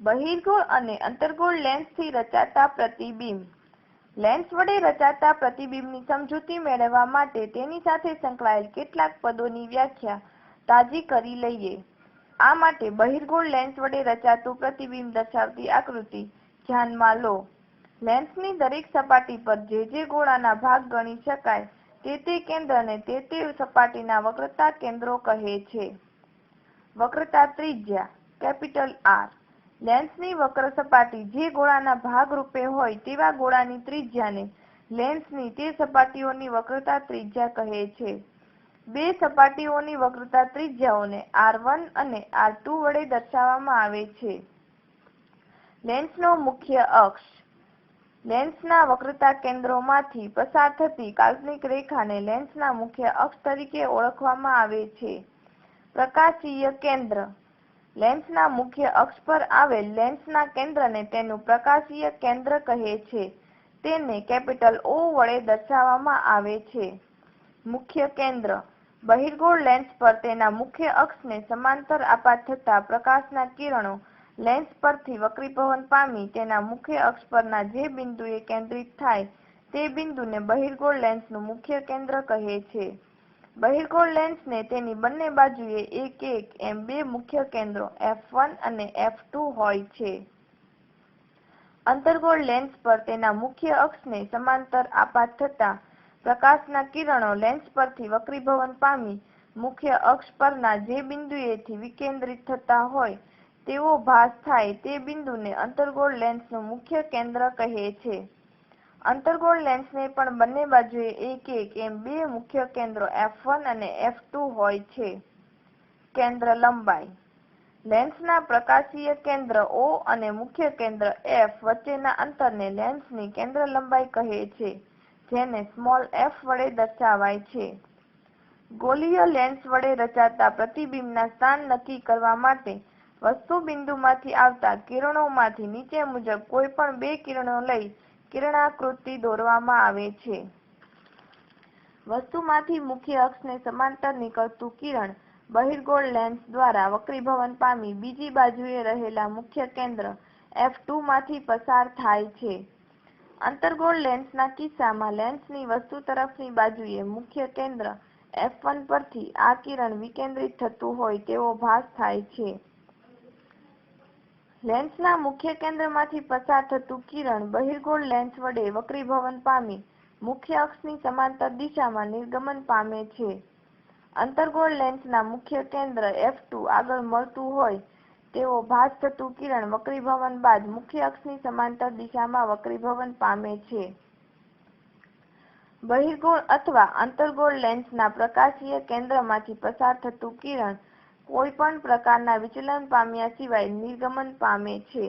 બહિર્ગોળ અને અંતર્ગોળ લેન્સથી રચાતા પ્રતિબિંબ. લેન્સ વડે રચાતા પ્રતિબિંબની સમજૂતી મેળવવા માટે તેની સાથે સંકળાયેલ કેટલાક પદોની વ્યાખ્યા તાજી કરી લઈએ. આ માટે બહિર્ગોળ લેન્સ વડે રચાતું પ્રતિબિંબ દર્શાવતી આકૃતિ ધ્યાનમાં લો. લેન્સની દરેક સપાટી પર જે ગોળાના ભાગ ગણી શકાય તે કેન્દ્રને તે સપાટીના વક્રતા કેન્દ્રો કહે છે. વક્રતા ત્રિજ્યા કેપિટલ R. લેન્સની વક્ર સપાટી જે ગોળાના ભાગ રૂપે હોય તેવા ગોળાની ત્રિજ્યાને લેન્સની તે સપાટીઓની વક્રતા ત્રિજ્યા કહે છે. બે સપાટીઓની વક્રતા ત્રિજ્યાઓને R1 અને R2 વડે દર્શાવવામાં આવે છે. લેન્સનો મુખ્ય અક્ષ. લેન્સના વક્રતા કેન્દ્રોમાંથી પસાર થતી કાલ્પનિક રેખાને લેન્સના મુખ્ય અક્ષ તરીકે ઓળખવામાં આવે છે. પ્રકાશીય કેન્દ્ર. લેન્સના મુખ્ય અક્ષ પર આવેલ લેન્સના કેન્દ્રને તેનું પ્રકાશીય કેન્દ્ર કહે છે. તેને કેપિટલ O વડે દર્શાવવામાં આવે છે. મુખ્ય કેન્દ્ર. બહિર્ગોળ લેન્સ પર તેના મુખ્ય અક્ષને સમાંતર આપાત થતા પ્રકાશના કિરણો લેન્સ પરથી વક્રીભવન પામી તેના મુખ્ય અક્ષ પરના જે બિંદુએ કેન્દ્રિત થાય તે બિંદુને બહિર્ગોળ લેન્સનું મુખ્ય કેન્દ્ર કહે છે. બહિર્ગોળ લેન્સને તેની બંને બાજુએ 1-1 એમ બે મુખ્ય કેન્દ્રો F1 અને F2 હોય છે. અંતર્ગોળ લેન્સ પર તેના મુખ્ય અક્ષને સમાંતર આપાત થતા પ્રકાશના કિરણો લેન્સ પરથી વક્રીભવન પામી મુખ્ય અક્ષ પરના જે બિંદુએથી વિકેન્દ્રિત થતા હોય તેવો ભાસ થાય તે બિંદુને અંતર્ગોળ લેન્સનું મુખ્ય કેન્દ્ર કહે છે. અંતર્ગોળ લેન્સને પણ બંને બાજુએ 1-1 એમ બે મુખ્ય કેન્દ્રો F1 અને F2 હોય છે. કેન્દ્ર લંબાઈ. લેન્સના પ્રકાશીય કેન્દ્ર O અને મુખ્ય કેન્દ્ર F વચ્ચેના અંતરને લેન્સની કેન્દ્ર લંબાઈ કહે છે, જેને સ્મોલ f વડે દર્શાવાય છે. ગોલીય લેન્સ વડે રચાતા પ્રતિબિંબના સ્થાન નક્કી કરવા માટે વસ્તુ બિંદુમાંથી આવતા કિરણોમાંથી નીચે મુજબ કોઈ પણ બે કિરણો લઈ કિરણાકૃતિ દોરવામાં આવે છે. વસ્તુમાંથી મુખ્ય અક્ષને સમાંતર નીકળતું કિરણ બહિર્ગોળ લેન્સ દ્વારા વક્રીભવન પામી બીજી બાજુએ રહેલા મુખ્ય કેન્દ્ર F2 માંથી પસાર થાય છે. અંતર્ગોળ લેન્સના કિસ્સામાં લેન્સની વસ્તુ તરફની બાજુએ મુખ્ય કેન્દ્ર F1 પરથી આ કિરણ વિકેન્દ્રિત થતું હોય તેવો ભાસ થાય છે. લેન્સના મુખ્ય કેન્દ્રમાંથી પસાર થતું કિરણ બહિર્ગોળ લેન્સ વડે વક્રીભવન પામી મુખ્ય અક્ષની સમાંતર દિશામાં નિર્ગમન પામે છે. અંતર્ગોળ લેન્સના મુખ્ય કેન્દ્ર F2 આગળ મળતું હોય તેવો ભાસ થતું કિરણ વક્રીભવન બાદ મુખ્ય અક્ષની સમાંતર દિશામાં વક્રીભવન પામે છે. બહિર્ગોળ અથવા અંતર્ગોળ લેન્સના પ્રકાશીય કેન્દ્રમાંથી પસાર થતું કિરણ કોઈ પણ પ્રકારના વિચલન પામ્યા સિવાય નિર્ગમન પામે છે.